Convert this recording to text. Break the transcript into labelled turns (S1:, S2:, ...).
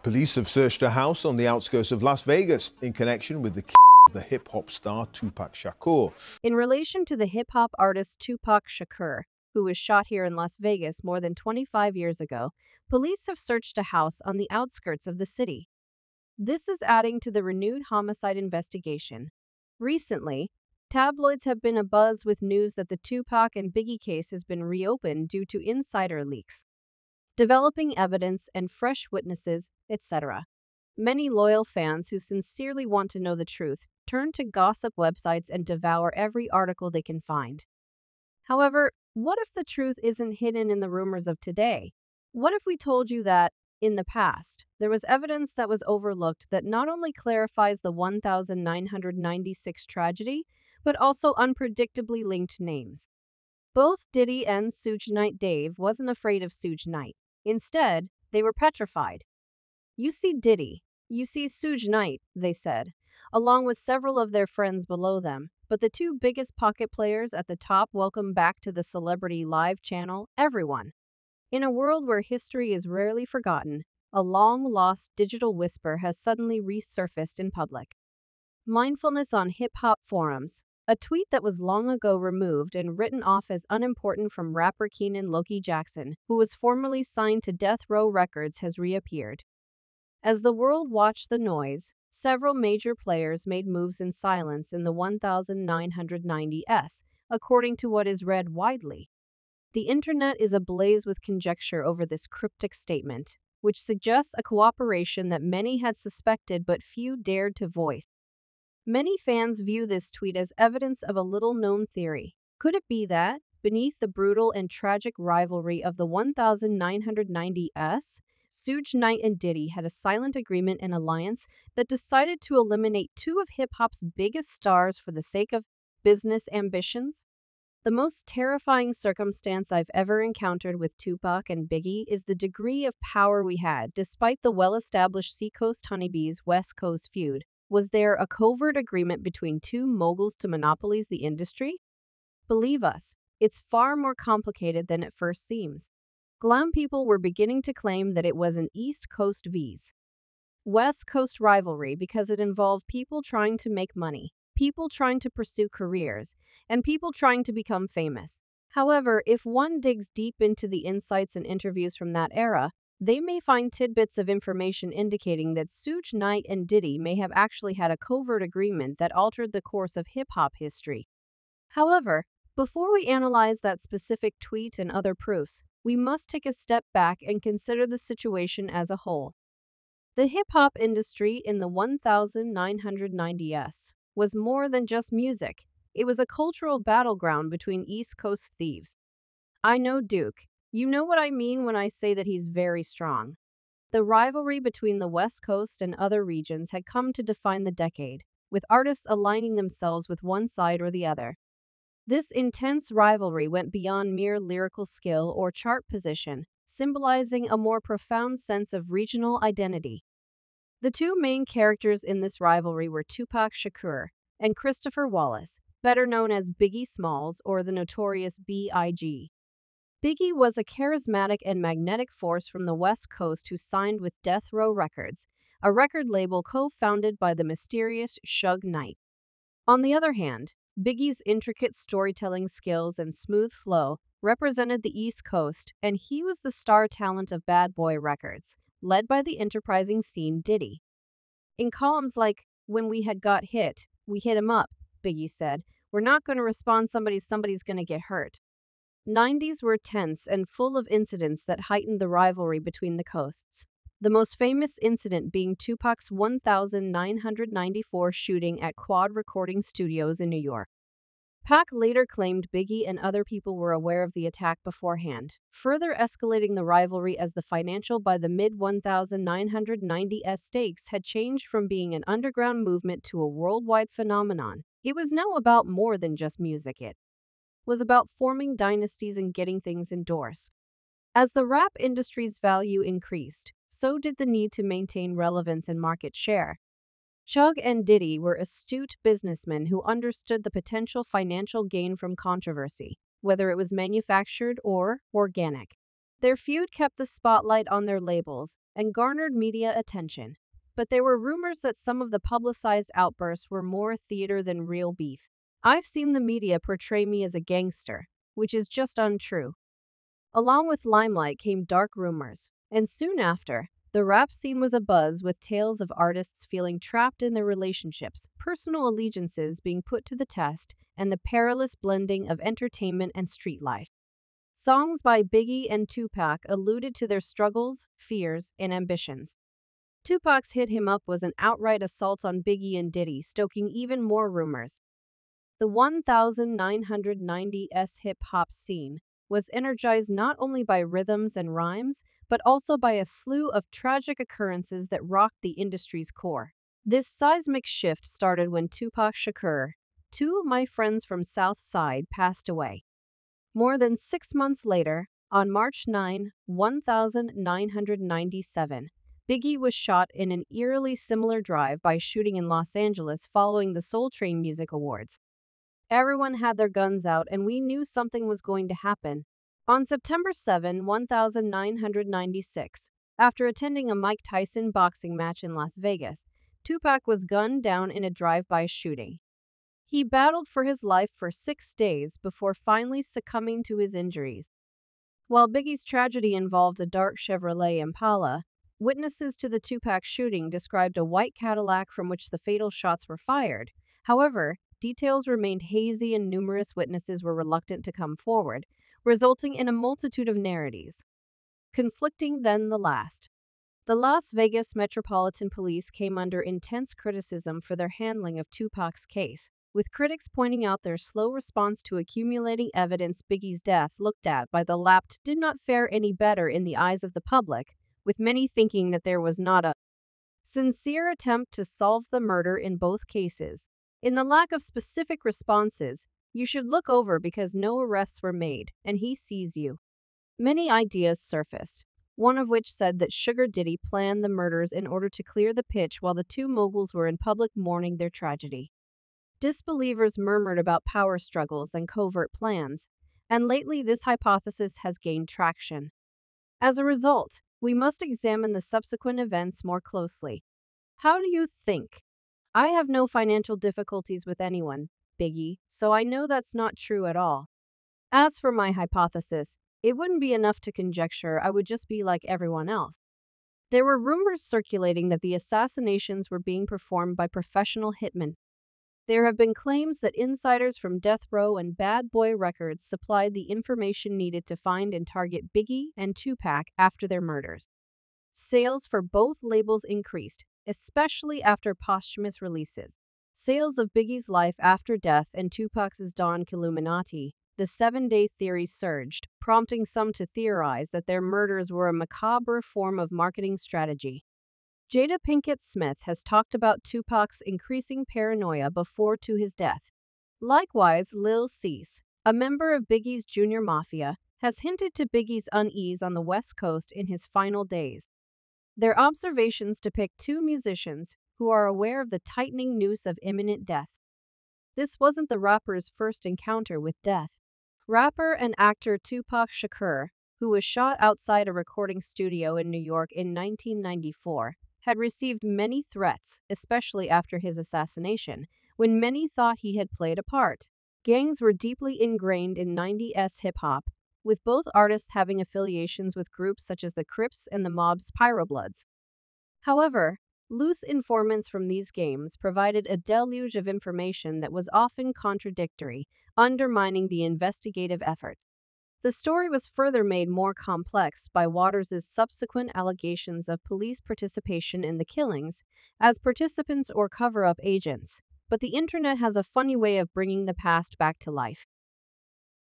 S1: Police have searched a house on the outskirts of Las Vegas in connection with the of the hip-hop star Tupac Shakur.
S2: In relation to the hip-hop artist Tupac Shakur, who was shot here in Las Vegas more than 25 years ago, police have searched a house on the outskirts of the city. This is adding to the renewed homicide investigation. Recently, tabloids have been abuzz with news that the Tupac and Biggie case has been reopened due to insider leaks, developing evidence and fresh witnesses, etc. Many loyal fans who sincerely want to know the truth turn to gossip websites and devour every article they can find. However, what if the truth isn't hidden in the rumors of today? What if we told you that, in the past, there was evidence that was overlooked that not only clarifies the 1996 tragedy, but also unpredictably linked names? Both Diddy and Suge Knight Dave wasn't afraid of Suge Knight. Instead, they were petrified. "You see Diddy, you see Suge Knight," they said, along with several of their friends below them. But the two biggest pocket players at the top welcome back to the Celebrity Live channel everyone. In a world where history is rarely forgotten, a long-lost digital whisper has suddenly resurfaced in public. Mindfulness on hip-hop forums. A tweet that was long ago removed and written off as unimportant from rapper Keenan Loki Jackson, who was formerly signed to Death Row Records, has reappeared. As the world watched the noise, several major players made moves in silence in the 1990s, according to what is read widely. The internet is ablaze with conjecture over this cryptic statement, which suggests a cooperation that many had suspected but few dared to voice. Many fans view this tweet as evidence of a little-known theory. Could it be that, beneath the brutal and tragic rivalry of the 1990s, Suge Knight and Diddy had a silent agreement and alliance that decided to eliminate two of hip-hop's biggest stars for the sake of business ambitions? The most terrifying circumstance I've ever encountered with Tupac and Biggie is the degree of power we had despite the well-established Seacoast Honeybees West Coast feud. Was there a covert agreement between two moguls to monopolize the industry? Believe us, it's far more complicated than it first seems. Glam people were beginning to claim that it was an East Coast vs. West Coast rivalry because it involved people trying to make money, people trying to pursue careers, and people trying to become famous. However, if one digs deep into the insights and interviews from that era, they may find tidbits of information indicating that Suge Knight and Diddy may have actually had a covert agreement that altered the course of hip-hop history. However, before we analyze that specific tweet and other proofs, we must take a step back and consider the situation as a whole. The hip-hop industry in the 1990s was more than just music. It was a cultural battleground between East Coast thieves. I know Duke. You know what I mean when I say that he's very strong. The rivalry between the West Coast and other regions had come to define the decade, with artists aligning themselves with one side or the other. This intense rivalry went beyond mere lyrical skill or chart position, symbolizing a more profound sense of regional identity. The two main characters in this rivalry were Tupac Shakur and Christopher Wallace, better known as Biggie Smalls or the notorious B.I.G. Biggie was a charismatic and magnetic force from the West Coast who signed with Death Row Records, a record label co-founded by the mysterious Suge Knight. On the other hand, Biggie's intricate storytelling skills and smooth flow represented the East Coast, and he was the star talent of Bad Boy Records, led by the enterprising scene Diddy. In columns like, "When we had got hit, we hit him up," Biggie said, "We're not going to respond somebody's going to get hurt." 90s were tense and full of incidents that heightened the rivalry between the coasts. The most famous incident being Tupac's 1994 shooting at Quad Recording Studios in New York. Pac later claimed Biggie and other people were aware of the attack beforehand, further escalating the rivalry as the financial by the mid-1990s stakes had changed from being an underground movement to a worldwide phenomenon. It was now about more than just music. It was about forming dynasties and getting things endorsed. As the rap industry's value increased, so did the need to maintain relevance and market share. Suge and Diddy were astute businessmen who understood the potential financial gain from controversy, whether it was manufactured or organic. Their feud kept the spotlight on their labels and garnered media attention. But there were rumors that some of the publicized outbursts were more theater than real beef. I've seen the media portray me as a gangster, which is just untrue. Along with limelight came dark rumors, and soon after, the rap scene was abuzz with tales of artists feeling trapped in their relationships, personal allegiances being put to the test, and the perilous blending of entertainment and street life. Songs by Biggie and Tupac alluded to their struggles, fears, and ambitions. Tupac's Hit Him Up was an outright assault on Biggie and Diddy, stoking even more rumors. The 1990s hip-hop scene was energized not only by rhythms and rhymes, but also by a slew of tragic occurrences that rocked the industry's core. This seismic shift started when Tupac Shakur, two of my friends from South Side, passed away. More than 6 months later, on March 9, 1997, Biggie was shot in an eerily similar drive-by shooting in Los Angeles following the Soul Train Music Awards. Everyone had their guns out and we knew something was going to happen. On September 7, 1996, after attending a Mike Tyson boxing match in Las Vegas, Tupac was gunned down in a drive-by shooting. He battled for his life for 6 days before finally succumbing to his injuries. While Biggie's tragedy involved a dark Chevrolet Impala, witnesses to the Tupac shooting described a white Cadillac from which the fatal shots were fired. However, details remained hazy and numerous witnesses were reluctant to come forward, resulting in a multitude of narratives. Conflicting then the last. The Las Vegas Metropolitan Police came under intense criticism for their handling of Tupac's case, with critics pointing out their slow response to accumulating evidence. Biggie's death, looked at by the left, did not fare any better in the eyes of the public, with many thinking that there was not a sincere attempt to solve the murder in both cases. In the lack of specific responses, you should look over because no arrests were made, and he sees you. Many ideas surfaced, one of which said that Sugar Diddy planned the murders in order to clear the pitch while the two moguls were in public mourning their tragedy. Disbelievers murmured about power struggles and covert plans, and lately this hypothesis has gained traction. As a result, we must examine the subsequent events more closely. How do you think? I have no financial difficulties with anyone, Biggie, so I know that's not true at all. As for my hypothesis, it wouldn't be enough to conjecture. I would just be like everyone else. There were rumors circulating that the assassinations were being performed by professional hitmen. There have been claims that insiders from Death Row and Bad Boy Records supplied the information needed to find and target Biggie and Tupac after their murders. Sales for both labels increased, especially after posthumous releases. Sales of Biggie's Life After Death and Tupac's Don Illuminati, the 7-day theory surged, prompting some to theorize that their murders were a macabre form of marketing strategy. Jada Pinkett Smith has talked about Tupac's increasing paranoia before to his death. Likewise, Lil Cease, a member of Biggie's Junior Mafia, has hinted to Biggie's unease on the West Coast in his final days. Their observations depict two musicians who are aware of the tightening noose of imminent death. This wasn't the rapper's first encounter with death. Rapper and actor Tupac Shakur, who was shot outside a recording studio in New York in 1994, had received many threats, especially after his assassination, when many thought he had played a part. Gangs were deeply ingrained in 90s hip-hop, with both artists having affiliations with groups such as the Crips and the Mob's Pyrobloods. However, loose informants from these gangs provided a deluge of information that was often contradictory, undermining the investigative efforts. The story was further made more complex by Waters' subsequent allegations of police participation in the killings, as participants or cover-up agents. But the internet has a funny way of bringing the past back to life.